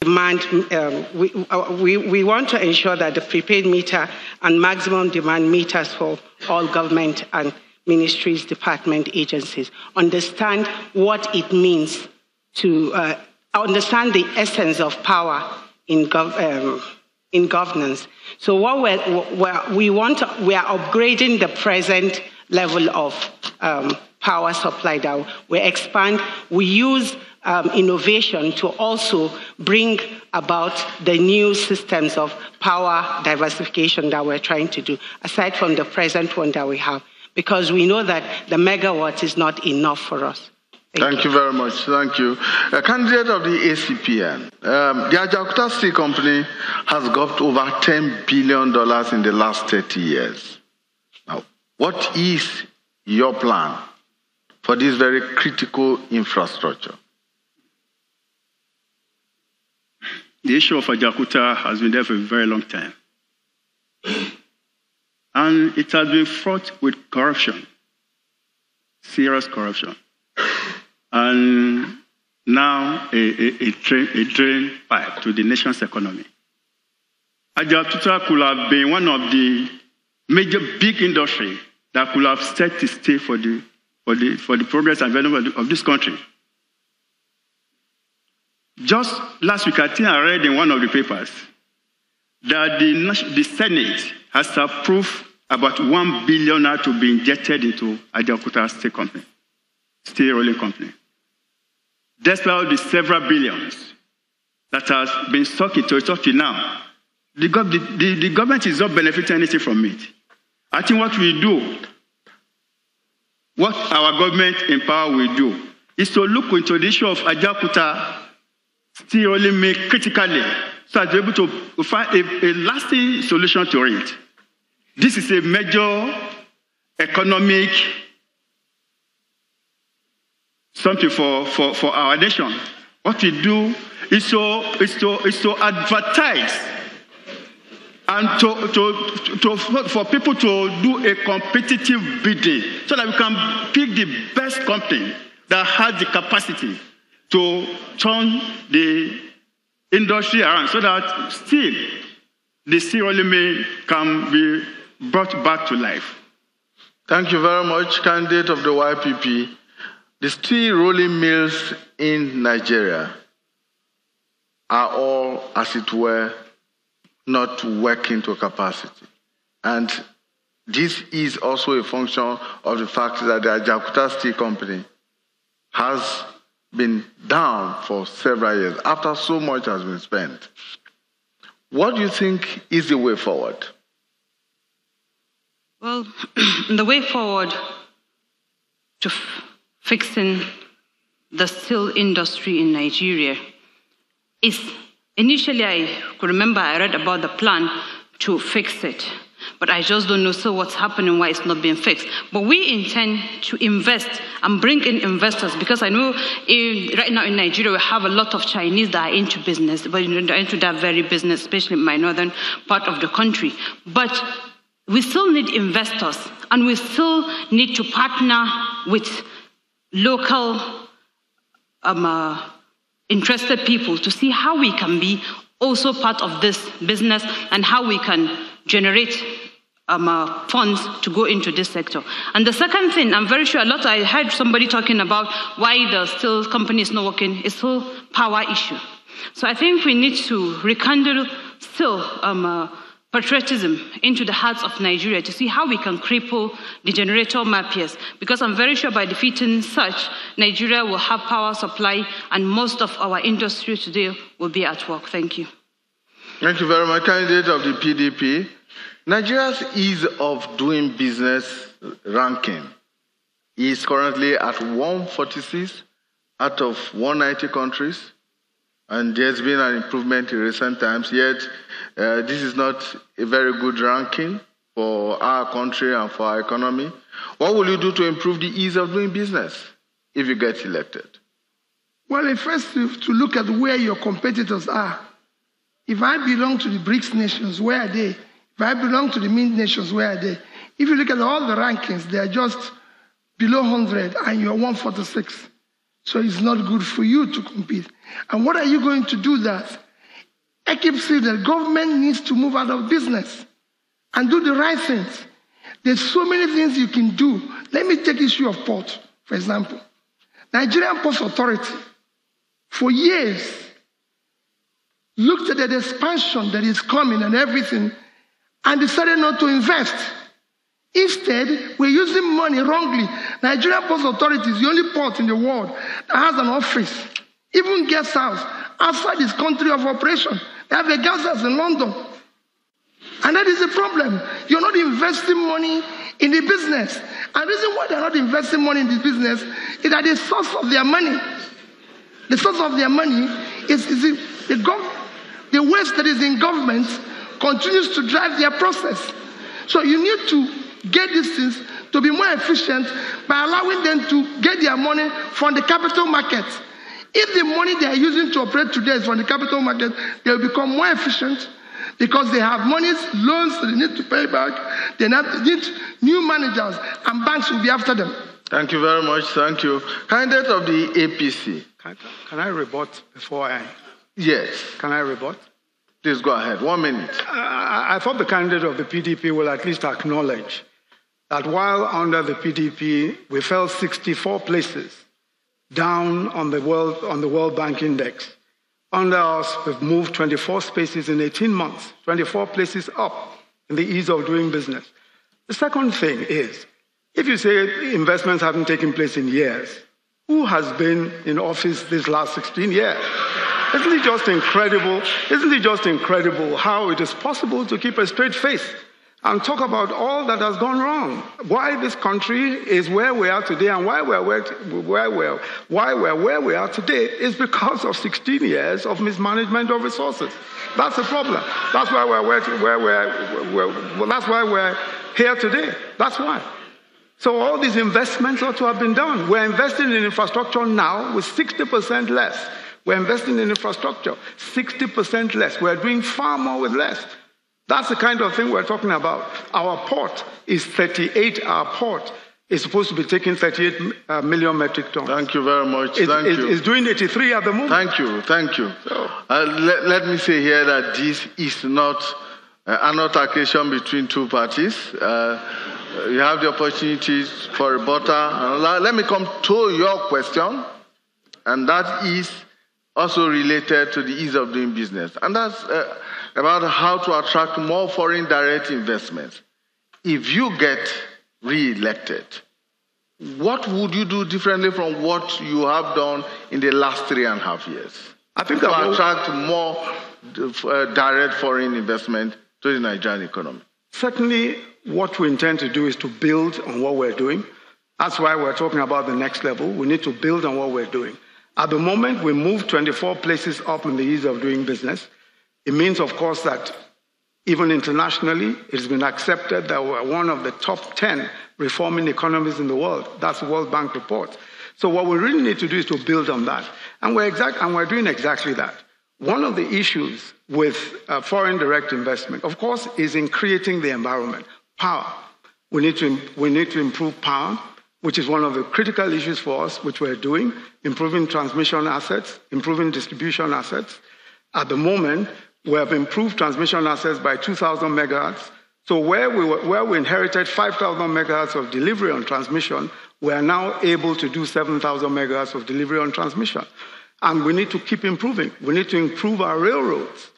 demand, we want to ensure that the prepaid meter and maximum demand meters for all government and ministries, department, agencies understand what it means to understand the essence of power in governance. So what we are upgrading the present level of power supply that we expand. We use innovation to also bring about the new systems of power diversification that we're trying to do, aside from the present one that we have, because we know that the megawatt is not enough for us. Thank you very much. Thank you. A candidate of the ACPN, the Ajaokuta Steel Company has got over $10 billion in the last 30 years. Now, what is your plan for this very critical infrastructure? The issue of Ajaokuta has been there for a very long time. And it has been fraught with corruption, serious corruption. And now a drain pipe to the nation's economy. Ajaokuta could have been one of the major big industry that could have set the stage for the progress and development of this country. Just last week, I think I read in one of the papers that the Senate has approved about $1 billion to be injected into Ajaokuta Steel Company, steel rolling company. Despite the several billions that has been sucked into it up to now, the government is not benefiting anything from it. I think what we do, what our government in power will do, is to look into the issue of Ajaokuta steel rolling mill critically, so as to be able to find a lasting solution to it. This is a major economic something for our nation. What we do is to advertise and for people to do a competitive bidding so that we can pick the best company that has the capacity to turn the industry around so that still the steel rolling mill can be brought back to life. Thank you very much, candidate of the YPP. The steel rolling mills in Nigeria are all, as it were, not working to capacity. And this is also a function of the fact that the Ajaokuta Steel Company has been down for several years after so much has been spent. What do you think is the way forward? Well, the way forward to fixing the steel industry in Nigeria is, initially I could remember I read about the plan to fix it, but I just don't know still what's happening, why it's not being fixed. But we intend to invest and bring in investors, because I know right now in Nigeria we have a lot of Chinese that are into business, but they're into that very business, especially in my northern part of the country. But we still need investors, and we still need to partner with local interested people to see how we can be also part of this business and how we can generate funds to go into this sector. And the second thing, I'm very sure I heard somebody talking about why the steel company is not working, it's still power issue. So I think we need to rekindle still patriotism into the hearts of Nigeria to see how we can cripple the generator mafias, because I'm very sure by defeating such, Nigeria will have power supply and most of our industry today will be at work. Thank you. Thank you very much, candidate of the PDP. Nigeria's ease of doing business ranking is currently at 146 out of 190 countries. And there's been an improvement in recent times, yet this is not a very good ranking for our country and for our economy. What will you do to improve the ease of doing business if you get elected? Well, first to look at where your competitors are. If I belong to the BRICS nations, where are they? If I belong to the MINT nations, where are they? If you look at all the rankings, they are just below 100 and you're 146. So it's not good for you to compete. And what are you going to do that? I keep saying that government needs to move out of business and do the right things. There's so many things you can do. Let me take issue of port, for example. Nigerian Ports Authority, for years, looked at the expansion that is coming and everything, and decided not to invest. Instead, we're using money wrongly. Nigerian Ports Authority is the only port in the world that has an office, even guest house, outside its country of operation. They have a guest house in London. And that is the problem. You're not investing money in the business. And the reason why they're not investing money in the business is that the source of their money, is the waste that is in government continues to drive their process. So you need to get these things to be more efficient by allowing them to get their money from the capital market. If the money they are using to operate today is from the capital market, they will become more efficient because they have monies, loans that they need to pay back. They need new managers, and banks will be after them. Thank you very much. Thank you. Candidate of the APC. Can I rebut before I... Yes. Can I rebut? Please go ahead. 1 minute. I thought the candidate of the PDP will at least acknowledge that while under the PDP, we fell 64 places down on the World Bank Index. Under us, we've moved 24 spaces in 18 months, 24 places up in the ease of doing business. The second thing is, if you say investments haven't taken place in years, who has been in office these last 16 years? Isn't it just incredible? Isn't it just incredible how it is possible to keep a straight face and talk about all that has gone wrong? Why this country is where we are today, and why we're where we are today is because of 16 years of mismanagement of resources. That's the problem. That's why that's why we're here today. That's why. So all these investments ought to have been done. We're investing in infrastructure now with 60% less. We're investing in infrastructure, 60% less. We're doing far more with less. That's the kind of thing we're talking about. Our port is 38. Our port is supposed to be taking 38 million metric tons. Thank you very much. Thank you. It's doing 83 at the moment. Thank you. Thank you. So, let me say here that this is not an altercation between two parties. You have the opportunities for rebuttal. Let me come to your question, and that is also related to the ease of doing business. And that's about how to attract more foreign direct investments. If you get re-elected, what would you do differently from what you have done in the last 3.5 years? I think to attract more direct foreign investment to the Nigerian economy. Certainly, what we intend to do is to build on what we're doing. That's why we're talking about the next level. We need to build on what we're doing. At the moment, we moved 24 places up in the ease of doing business. It means, of course, that even internationally, it's been accepted that we're one of the top 10 reforming economies in the world. That's the World Bank report. So what we really need to do is to build on that. And we're doing exactly that. One of the issues with foreign direct investment, of course, is in creating the environment. Power. We need to improve power, which is one of the critical issues for us, which we're doing, improving transmission assets, improving distribution assets. At the moment, we have improved transmission assets by 2,000 megahertz. So where we inherited 5,000 megahertz of delivery on transmission, we are now able to do 7,000 megahertz of delivery on transmission. And we need to keep improving. We need to improve our railroads.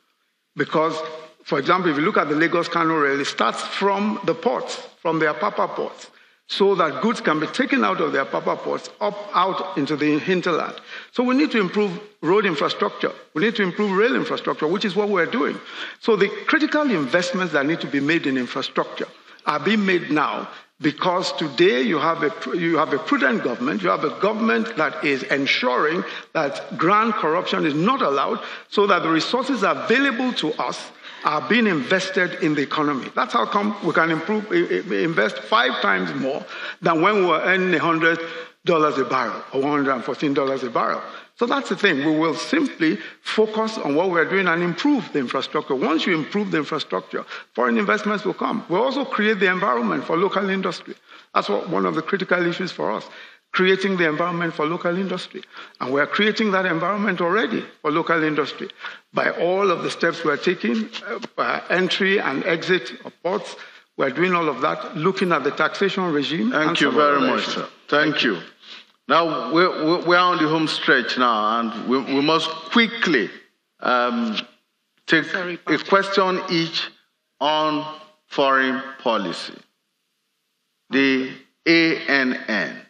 Because, for example, if you look at the Lagos-Kano rail, it starts from the ports, from the Apapa ports, so that goods can be taken out of the Apapa ports out into the hinterland. So we need to improve road infrastructure. We need to improve rail infrastructure, which is what we're doing. So the critical investments that need to be made in infrastructure are being made now because today you have a prudent government. You have a government that is ensuring that grand corruption is not allowed so that the resources available to us are being invested in the economy. That's how come we can invest 5 times more than when we were earning $100 a barrel or $114 a barrel. So that's the thing. We will simply focus on what we're doing and improve the infrastructure. Once you improve the infrastructure, foreign investments will come. We'll also create the environment for local industry. That's one of the critical issues for us. creating the environment for local industry. And we're creating that environment already for local industry by all of the steps we're taking, entry and exit of ports. We're doing all of that, looking at the taxation regime. Thank you very much, sir. Thank you. Now, we're on the home stretch now, and we must quickly take a question each on foreign policy. The ANN.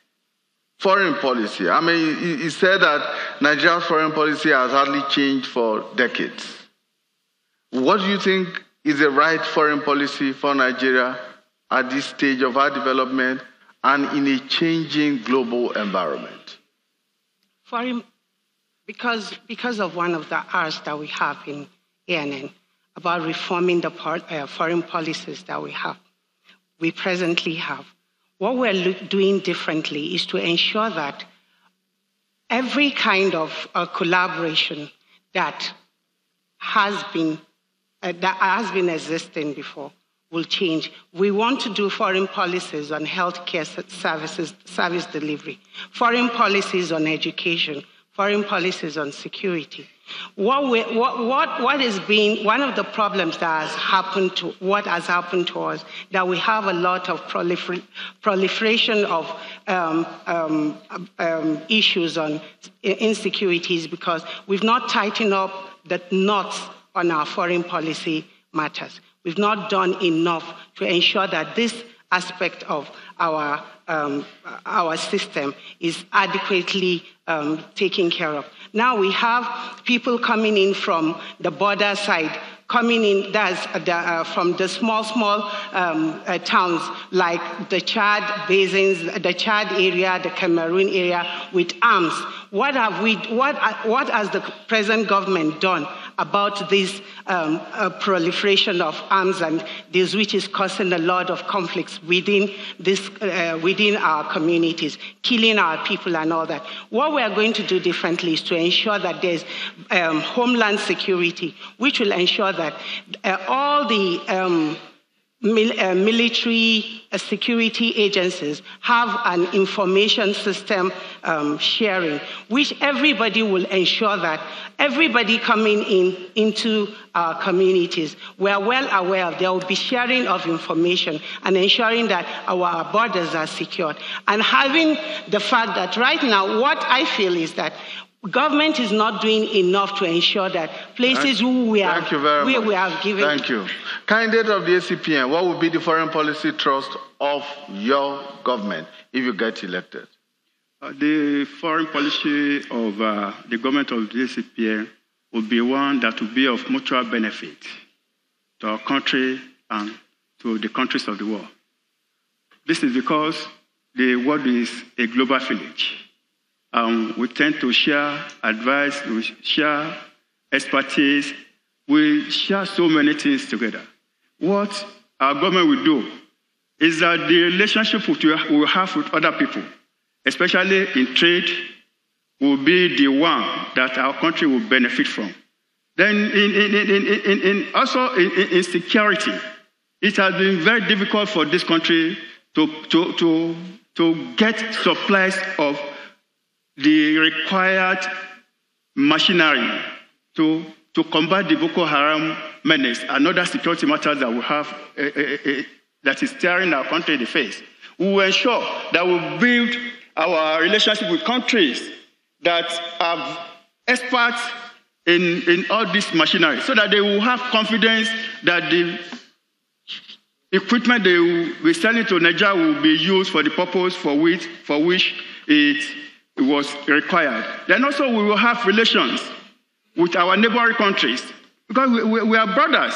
Foreign policy. I mean, he said that Nigeria's foreign policy has hardly changed for decades. What do you think is the right foreign policy for Nigeria at this stage of our development and in a changing global environment? Because of one of the R's that we have in ANN about reforming the foreign policies that we presently have. What we're doing differently is to ensure that every kind of collaboration that has been existing before will change. We want to do foreign policies on healthcare service delivery, foreign policies on education, foreign policies on security. What is being one of the problems that has happened to us, that we have a lot of proliferation of issues on insecurities because we've not tightened up the knots on our foreign policy matters. We've not done enough to ensure that this aspect of our system is adequately taken care of. Now we have people coming in from the border side, coming in from the small towns like the Chad basins, the Chad area, the Cameroon area, with arms. What has the present government done about this proliferation of arms and this, which is causing a lot of conflicts within our communities, killing our people and all that? What we are going to do differently is to ensure that there's homeland security, which will ensure that all the military security agencies have an information system sharing, which everybody will ensure that everybody coming into our communities, we are well aware of. There will be sharing of information and ensuring that our borders are secured. And having the fact that right now, what I feel is that government is not doing enough to ensure that places we have given. Thank you. Candidate of the ACPN, what would be the foreign policy thrust of your government if you get elected? The foreign policy of the government of the ACPN would be one that will be of mutual benefit to our country and to the countries of the world. This is because the world is a global village. We tend to share advice, we share expertise, we share so many things together. What our government will do is that the relationship we will have with other people, especially in trade, will be the one that our country will benefit from. Then also in security, it has been very difficult for this country to get supplies of the required machinery to combat the Boko Haram menace and other security matters that we have that is staring our country in the face. We will ensure that we build our relationship with countries that have experts in all this machinery so that they will have confidence that the equipment they will be selling to Nigeria will be used for the purpose for which it was required. Then also we will have relations with our neighboring countries because we are brothers.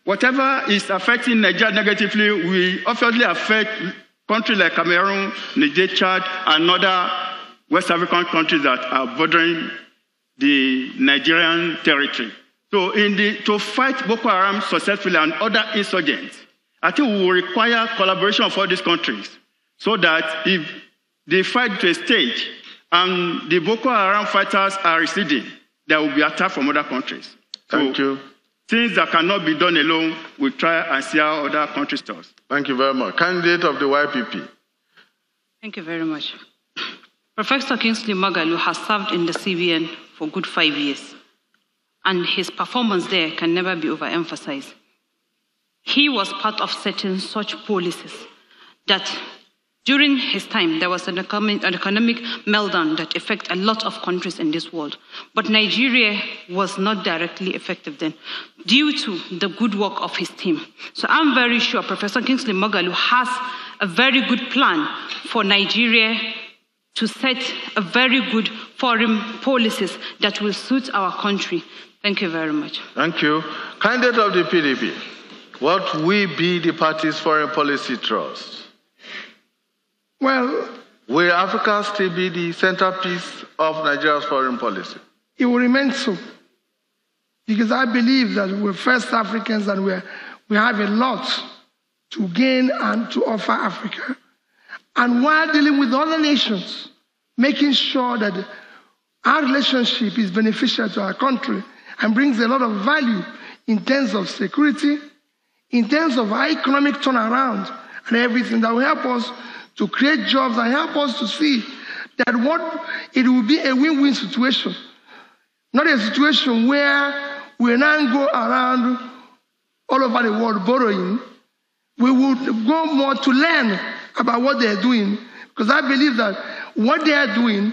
Whatever is affecting Nigeria negatively will obviously affect countries like Cameroon, Niger, Chad, and other West African countries that are bordering the Nigerian territory. So to fight Boko Haram successfully and other insurgents, I think we will require collaboration of all these countries so that if they fight to a stage and the Boko Haram fighters are receding, there will be attack from other countries. Thank you. Things that cannot be done alone, we try and see how other countries do. Thank you very much. Candidate of the YPP. Thank you very much. Professor Kingsley Moghalu has served in the CBN for good 5 years, and his performance there can never be overemphasized. He was part of setting such policies that during his time, there was an economic meltdown that affected a lot of countries in this world. But Nigeria was not directly affected then due to the good work of his team. So I'm very sure Professor Kingsley Moghalu has a very good plan for Nigeria to set a very good foreign policies that will suit our country. Thank you very much. Thank you. Candidate of the PDP, what will be the party's foreign policy thrust? Well, will Africa still be the centerpiece of Nigeria's foreign policy? It will remain so. Because I believe that we're first Africans and we have a lot to gain and to offer Africa. And while dealing with other nations, making sure that our relationship is beneficial to our country and brings a lot of value in terms of security, in terms of our economic turnaround and everything that will help us to create jobs and help us to see that it will be a win-win situation. Not a situation where we now go around all over the world borrowing. We would go more to learn about what they're doing, because I believe that what they are doing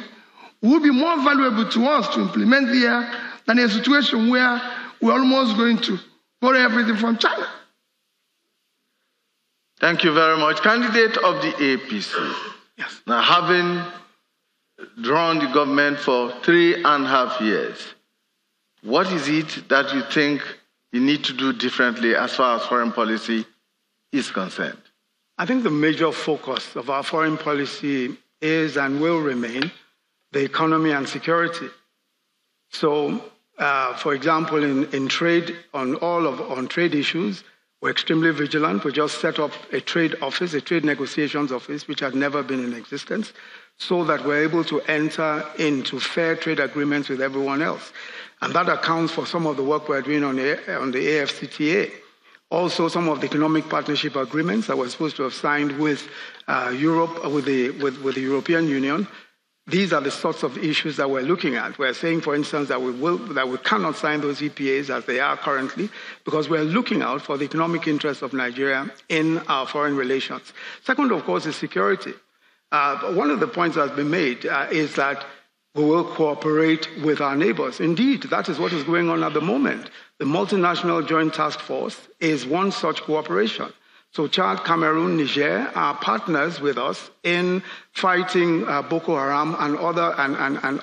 will be more valuable to us to implement here than a situation where we're almost going to borrow everything from China. Thank you very much. Candidate of the APC. Yes. Now, having drawn the government for 3.5 years, what is it that you think you need to do differently as far as foreign policy is concerned? I think the major focus of our foreign policy is and will remain the economy and security. So, for example, in trade, on trade issues, we're extremely vigilant. We just set up a trade office, a trade negotiations office, which had never been in existence, so that we're able to enter into fair trade agreements with everyone else. And that accounts for some of the work we're doing on the AFCTA. Also, some of the economic partnership agreements that we're supposed to have signed with Europe, with the European Union. These are the sorts of issues that we're looking at. We're saying, for instance, that we cannot sign those EPAs as they are currently, because we're looking out for the economic interests of Nigeria in our foreign relations. Second, of course, is security. One of the points that's been made is that we will cooperate with our neighbors. Indeed, that is what is going on at the moment. The Multinational Joint Task Force is one such cooperation. So Chad, Cameroon, Niger are partners with us in fighting Boko Haram and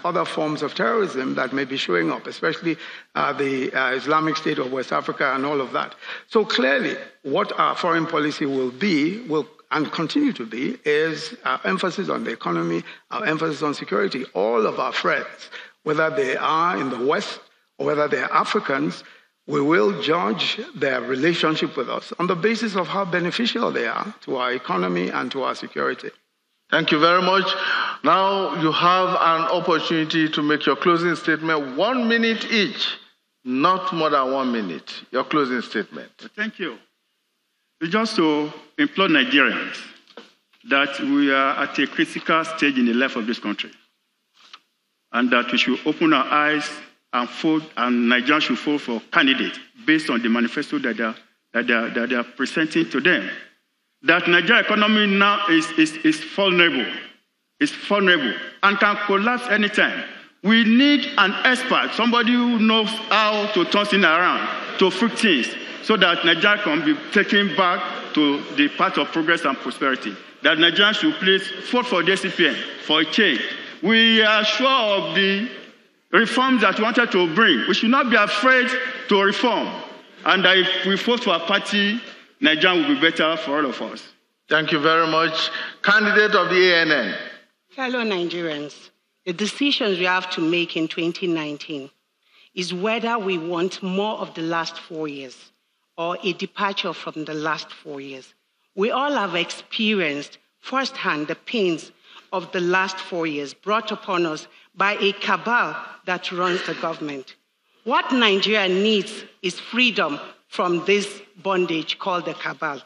other forms of terrorism that may be showing up, especially the Islamic State of West Africa and all of that. So clearly, what our foreign policy will and continue to be is our emphasis on the economy, our emphasis on security. All of our friends, whether they are in the West or whether they are Africans, we will judge their relationship with us on the basis of how beneficial they are to our economy and to our security. Thank you very much. Now you have an opportunity to make your closing statement. 1 minute each, not more than 1 minute. Your closing statement. Thank you. It's just to implore Nigerians that we are at a critical stage in the life of this country, and that we should open our eyes and Nigerians should vote for candidates based on the manifesto that they are presenting to them. That Nigerian economy now is vulnerable. It's vulnerable and can collapse anytime. We need an expert, somebody who knows how to turn things around, to fix things, so that Nigeria can be taken back to the path of progress and prosperity. That Nigerians should please vote for the CPN, for a change. We are sure of the reforms that we wanted to bring. We should not be afraid to reform. And that if we vote for a party, Nigeria will be better for all of us. Thank you very much. Candidate of the ANN. Fellow Nigerians, the decisions we have to make in 2019 is whether we want more of the last 4 years or a departure from the last 4 years. We all have experienced firsthand the pains of the last 4 years brought upon us by a cabal that runs the government. What Nigeria needs is freedom from this bondage called the cabal.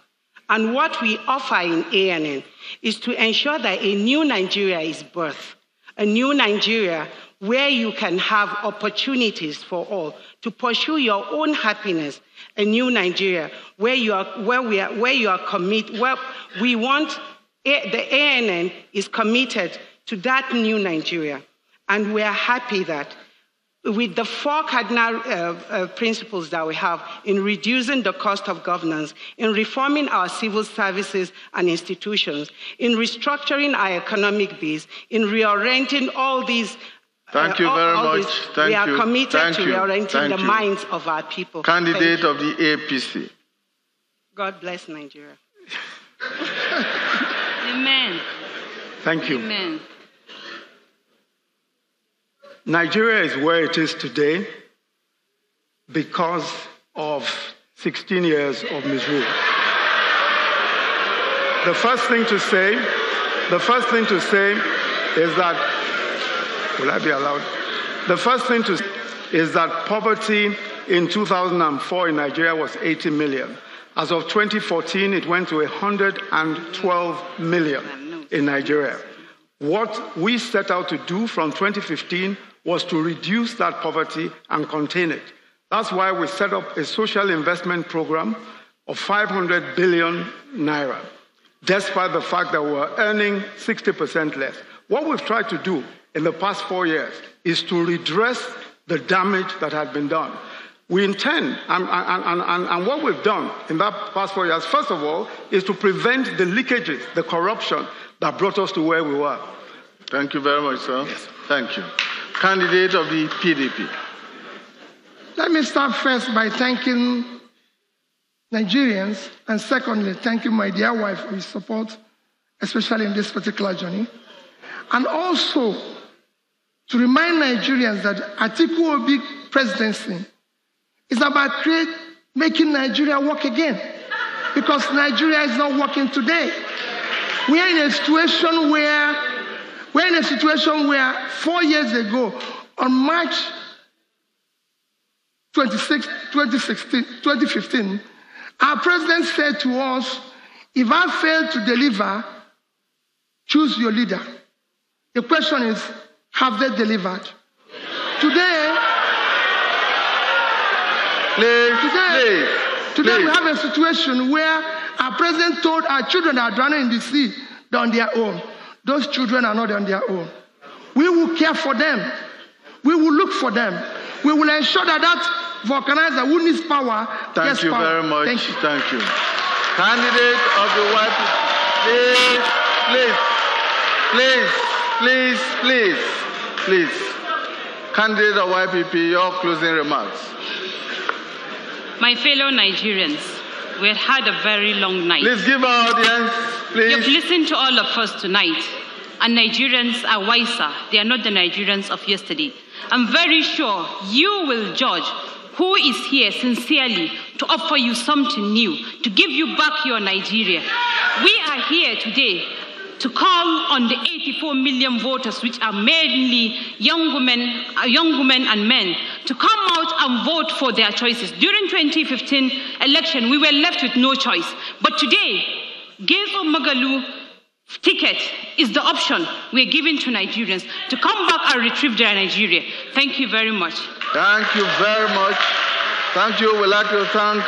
And what we offer in ANN is to ensure that a new Nigeria is birthed a new Nigeria where you can have opportunities for all to pursue your own happiness, a new Nigeria where we are committed, where we want, the ANN is committed to that new Nigeria. And we are happy that with the 4 cardinal principles that we have in reducing the cost of governance, in reforming our civil services and institutions, in restructuring our economic base, in reorienting all these. Thank you very much. We are committed to reorienting the minds of our people. Candidate of the APC. God bless Nigeria. Amen. Thank you. Amen. Nigeria is where it is today because of 16 years of misrule. The first thing to say is that, will I be allowed? The first thing to say is that poverty in 2004 in Nigeria was 80 million. As of 2014, it went to 112 million in Nigeria. What we set out to do from 2015 was to reduce that poverty and contain it. That's why we set up a social investment program of 500 billion naira, despite the fact that we were earning 60% less. What we've tried to do in the past 4 years is to redress the damage that had been done. We intend, and what we've done in that past 4 years, first of all, is to prevent the leakages, the corruption that brought us to where we were. Thank you very much, sir. Yes. Thank you. Candidate of the PDP. Let me start first by thanking Nigerians, and secondly, thanking my dear wife for his support, especially in this particular journey. And also to remind Nigerians that Atiku Obi presidency is about making Nigeria work again, because Nigeria is not working today. We are in a situation where 4 years ago, on March 26, 2015, our president said to us, if I fail to deliver, choose your leader. The question is, have they delivered? Today, we have a situation where our president told our children that are drowning in the sea, they're on their own. Those children are not on their own. We will care for them. We will look for them. We will ensure that that vulcanizer who needs power gets power. Thank you very much. Thank you. Candidate of the White please. Candidate of YPP, your closing remarks. My fellow Nigerians, we have had a very long night. Please give our audience, please. You've listened to all of us tonight, and Nigerians are wiser. They are not the Nigerians of yesterday. I'm very sure you will judge who is here sincerely to offer you something new, to give you back your Nigeria. We are here today to call on the 84 million voters, which are mainly young women and men, to come out and vote for their choices. During 2015 election, we were left with no choice. But today, Gezo Magalu ticket is the option we're giving to Nigerians to come back and retrieve their Nigeria. Thank you very much. Thank you very much. Thank you. We'd like to thank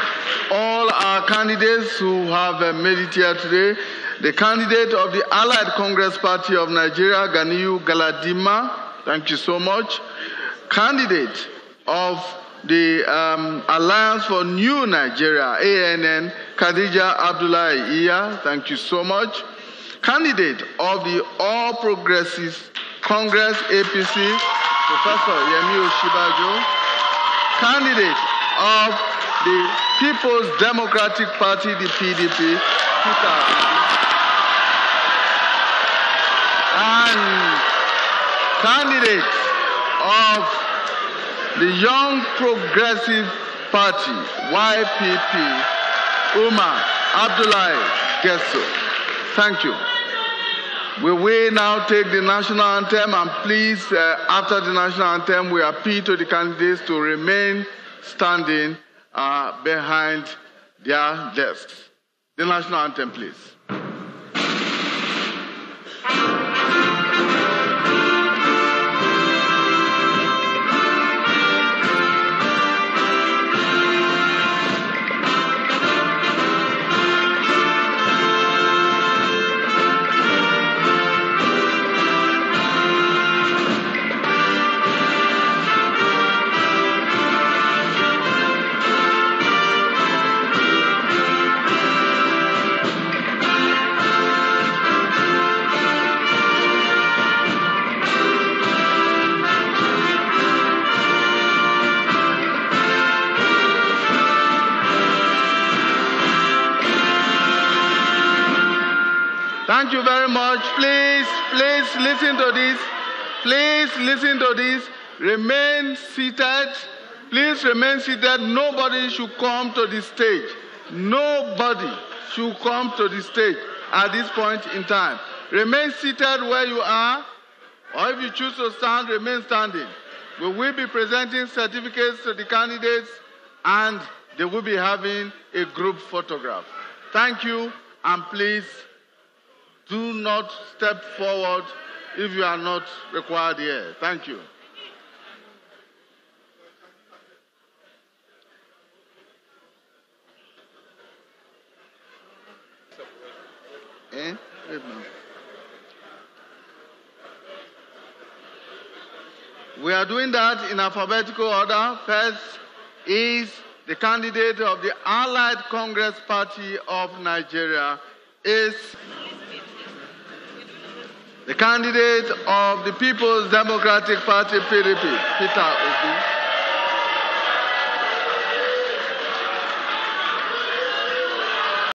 all our candidates who have made it here today. The candidate of the Allied Congress Party of Nigeria, Ganiyu Galadima, thank you so much. Candidate of the Alliance for New Nigeria, ANN, Khadija Abdullahi Iya, thank you so much. Candidate of the All Progressives Congress, APC, Professor Yemi Oshibajo. Candidate of the People's Democratic Party, the PDP, Peter. And candidate of the Young Progressive Party, YPP, Umar Abdullahi Gesso. Thank you. We will now take the national anthem, and please, after the national anthem, we appeal to the candidates to remain standing behind their desks. The national anthem, please. Thank you very much. Please listen to this. Please listen to this. Remain seated. Please remain seated. Nobody should come to the stage. Nobody should come to the stage at this point in time. Remain seated where you are, or if you choose to stand, remain standing. We will be presenting certificates to the candidates, and they will be having a group photograph. Thank you, and please do not step forward if you are not required here. Thank you. We are doing that in alphabetical order. First is the candidate of the Allied Congress Party of Nigeria, is the candidate of the People's Democratic Party, PDP, Peter Obi.